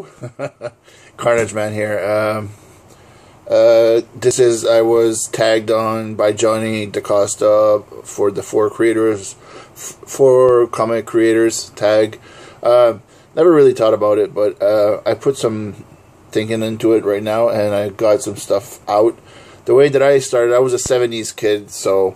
Hello, Carnage-Man here. I was tagged on by Johnny DaCosta for the four comic creators tag. Never really thought about it, but I put some thinking into it right now, and I got some stuff out. The way that I started, I was a 70s kid, so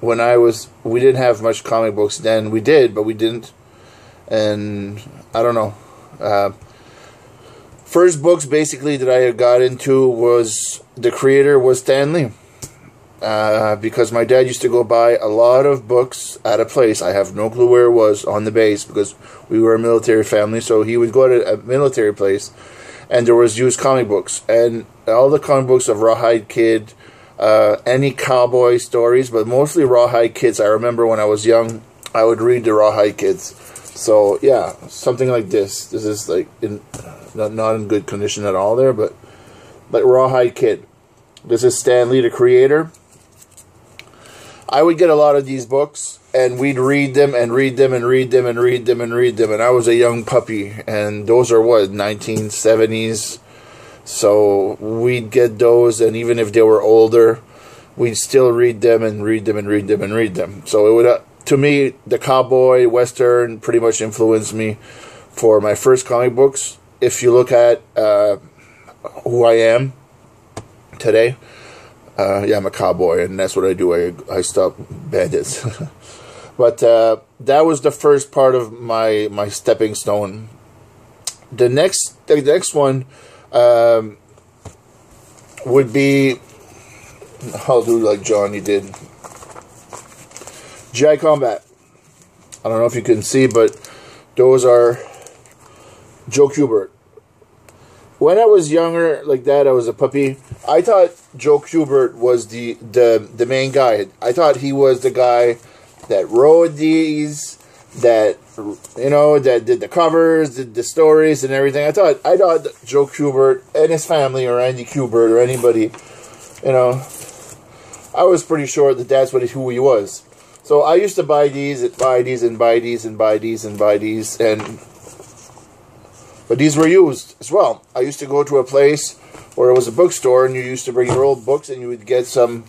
we didn't have much comic books then. We did, but we didn't. And I don't know. First books basically that I got into was the creator was Stan Lee. Because my dad used to go buy a lot of books at a place. I have no clue where it was on the base because we were a military family. So he would go to a military place and there was used comic books. And all the comic books of Rawhide Kid, any cowboy stories, but mostly Rawhide Kids. I remember when I was young, I would read the Rawhide Kids. So yeah, something like this. This is like not in good condition at all there, but like Rawhide Kid. This is Stan Lee, the creator. I would get a lot of these books, and we'd read them and read them and read them and read them and read them. And I was a young puppy, and those are what, 1970s. So we'd get those, and even if they were older, we'd still read them and read them and read them and read them. So it would. To me, the cowboy western pretty much influenced me for my first comic books. If you look at who I am today, yeah, I'm a cowboy, and that's what I do. I stop bandits. But that was the first part of my stepping stone. The next one would be, I'll do like Johnny did. G.I. Combat. I don't know if you can see, but those are Joe Kubert. When I was younger, like that, I was a puppy. I thought Joe Kubert was the main guy. I thought he was the guy that wrote these, that that did the covers, did the stories and everything. I thought Joe Kubert and his family, or Andy Kubert, or anybody, I was pretty sure that that's who he was. So I used to buy these, but these were used as well. I used to go to a place where it was a bookstore, and you used to bring your old books, and you would get some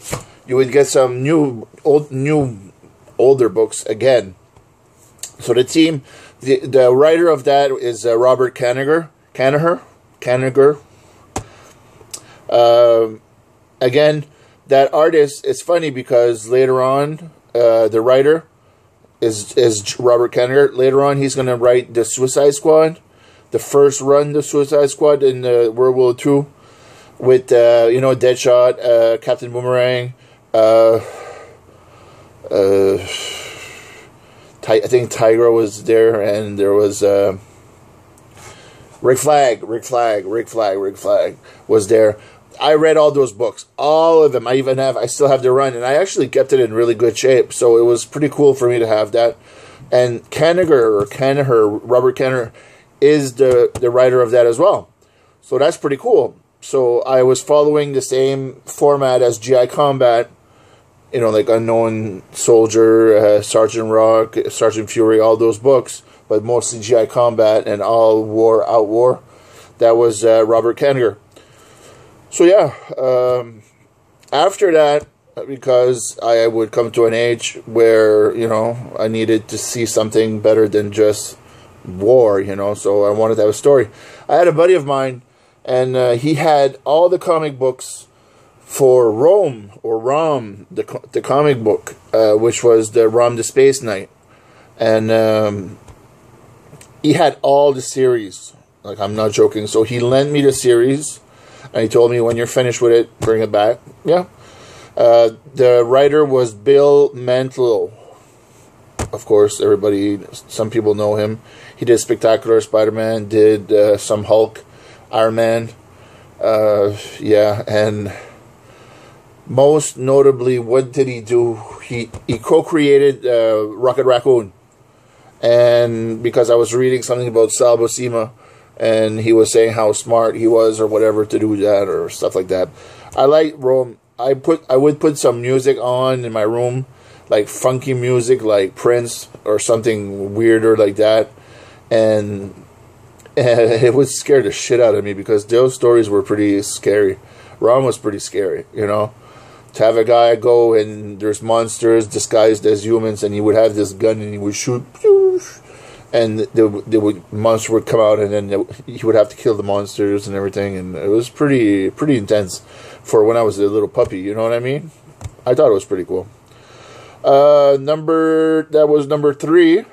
older books again. So the writer of that is Robert Kanigher. Again, that artist, it's funny because later on, the writer is Robert Kanigher. Later on, he's going to write the Suicide Squad, the first run, the Suicide Squad in World War II, with Deadshot, Captain Boomerang, I think Tigra was there, and there was Rick Flag was there. I read all those books, all of them. I still have the run, and I actually kept it in really good shape. So it was pretty cool for me to have that. And Robert Kanigher, is the writer of that as well. So that's pretty cool. So I was following the same format as G.I. Combat, like Unknown Soldier, Sergeant Rock, Sergeant Fury, all those books, but mostly G.I. Combat and All War, Out War. That was Robert Kanigher. So yeah, after that, because I would come to an age where, I needed to see something better than just war, so I wanted to have a story. I had a buddy of mine, and he had all the comic books for Rome, or Rom, the comic book, which was the Rom the Space Knight. And he had all the series. Like, I'm not joking. So he lent me the series, and he told me, when you're finished with it, bring it back. Yeah. The writer was Bill Mantlo. Of course, some people know him. He did Spectacular Spider-Man, did some Hulk, Iron Man. Yeah, and most notably, what did he do? He co-created Rocket Raccoon. And because I was reading something about Sal Buscema, and he was saying how smart he was or whatever to do that or stuff like that. I like Rome. I would put some music on in my room, like funky music, like Prince or something weirder like that. and it would scare the shit out of me because those stories were pretty scary. Ron was pretty scary, you know. To have a guy go and there's monsters disguised as humans, and he would have this gun and he would shoot, and the monster would come out, and then he would have to kill the monsters and everything, and it was pretty intense for when I was a little puppy. You know what I mean? I thought it was pretty cool. That was number 3.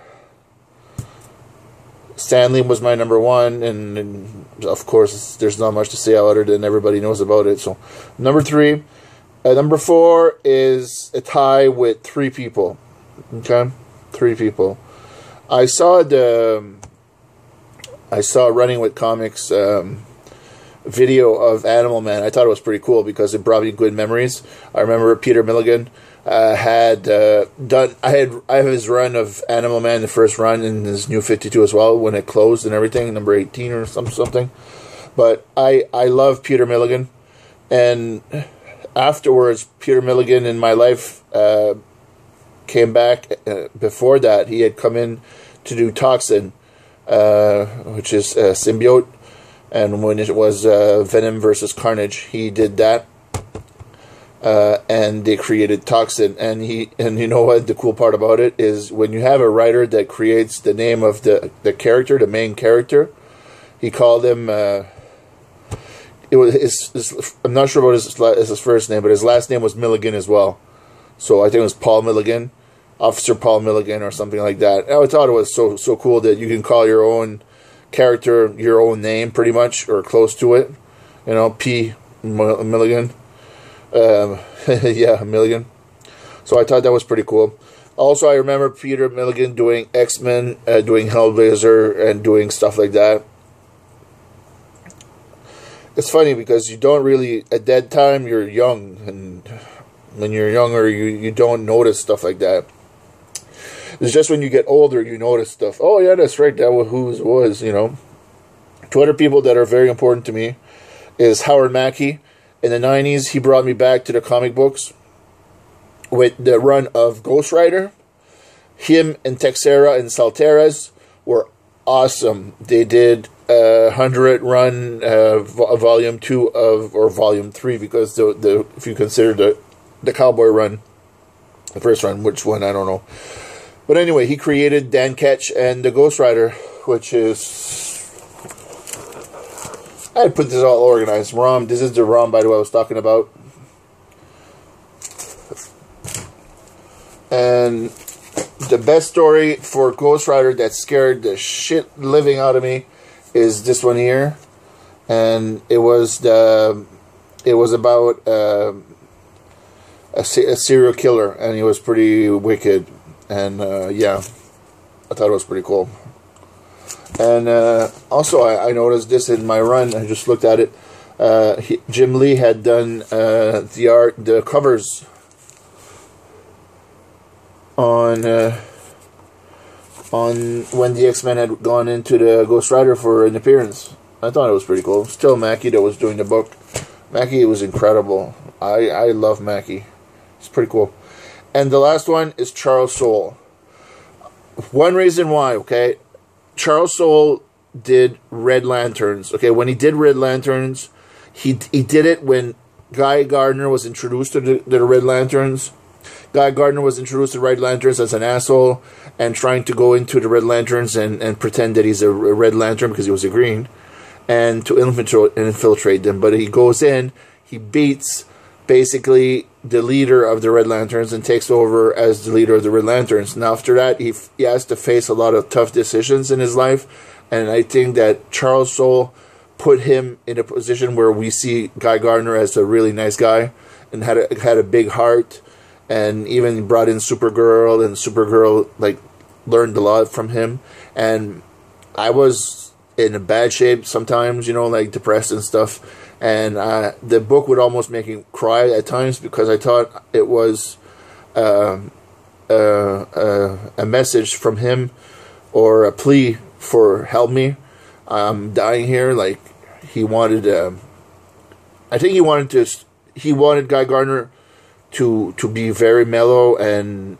Stanley was my number 1, and of course there's not much to say other than everybody knows about it. So number 3. Number 4 is a tie with 3 people. Okay, 3 people. I saw Running with Comics video of Animal Man. I thought it was pretty cool because it brought me good memories. I remember Peter Milligan had done. I have his run of Animal Man, the first run, in his New 52 as well when it closed and everything, number 18 or something. But I love Peter Milligan, and afterwards, Peter Milligan in my life came back. Before that, he had come in to do Toxin, which is Symbiote, and when it was Venom versus Carnage, he did that, and they created Toxin. And you know what? The cool part about it is when you have a writer that creates the name of the character, the main character, he called him. It was I'm not sure about his first name, but his last name was Milligan as well. So I think it was Paul Milligan, Officer Paul Milligan, or something like that. And I thought it was so cool that you can call your own character your own name, pretty much, or close to it. You know, P. Milligan. Yeah, Milligan. So I thought that was pretty cool. Also, I remember Peter Milligan doing X-Men, doing Hellblazer, and doing stuff like that. It's funny because you don't really, at that time, you're young, and when you're younger, you don't notice stuff like that. It's just when you get older, you notice stuff. Oh, yeah, that's right, that was who it was, you know. 2 other people that are very important to me is Howard Mackey. In the 90s, he brought me back to the comic books with the run of Ghost Rider. Him and Texera and Salteras were awesome. They did 100 run volume 2 or volume 3, because if you consider the Cowboy run, the first run, which one I don't know, but anyway, he created Dan Ketch and the Ghost Rider, which is, I had put this all organized. ROM, this is the ROM, by the way, I was talking about. And the best story for Ghost Rider that scared the shit living out of me is this one here, and it was about a serial killer, and he was pretty wicked, and yeah, I thought it was pretty cool. And also, I noticed this in my run. I just looked at it. Jim Lee had done the covers on when the X-Men had gone into the Ghost Rider for an appearance. I thought it was pretty cool. Still Mackey that was doing the book. Mackey was incredible. I love Mackey. It's pretty cool. And the last one is Charles Soule. One reason why, okay? Charles Soule did Red Lanterns. Okay, when he did Red Lanterns, he did it when Guy Gardner was introduced to the Red Lanterns. Guy Gardner was introduced to Red Lanterns as an asshole and trying to go into the Red Lanterns and pretend that he's a Red Lantern because he was a green, and to infiltrate them. But he goes in, he beats basically the leader of the Red Lanterns and takes over as the leader of the Red Lanterns. Now after that, he has to face a lot of tough decisions in his life, and I think that Charles Soule put him in a position where we see Guy Gardner as a really nice guy and had a big heart. And even brought in Supergirl, and Supergirl learned a lot from him. And I was in a bad shape sometimes, you know, depressed and stuff. And the book would almost make me cry at times because I thought it was a message from him or a plea for help me. I'm dying here. He wanted, I think he wanted Guy Gardner to be very mellow, and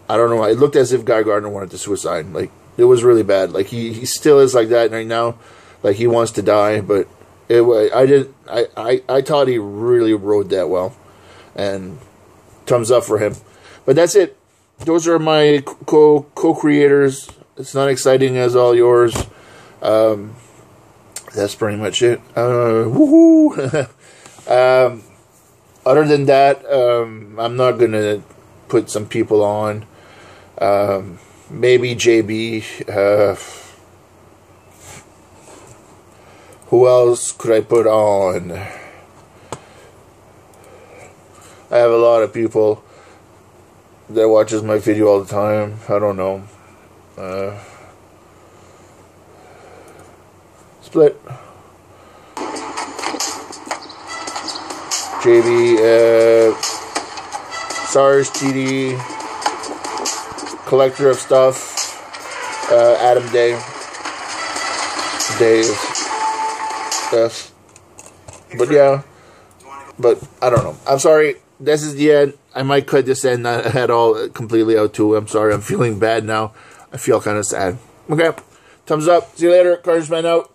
I don't know, it looked as if Guy Gardner wanted to suicide. It was really bad. Like he still is like that right now. Like he wants to die, but I thought he really wrote that well, and thumbs up for him. But that's it. Those are my co-creators. It's not exciting as all yours. That's pretty much it. Woohoo! Other than that, I'm not gonna put some people on. Maybe JB. Who else could I put on? I have a lot of people that watches my video all the time. I don't know. Split. JB, Sarge, TD, Collector of Stuff, Adam Dave, yes. But yeah, but I don't know. I'm sorry. This is the end. I might cut this end at all completely out too. I'm sorry. I'm feeling bad now. I feel kind of sad. Okay. Thumbs up. See you later. Carnage-Man out.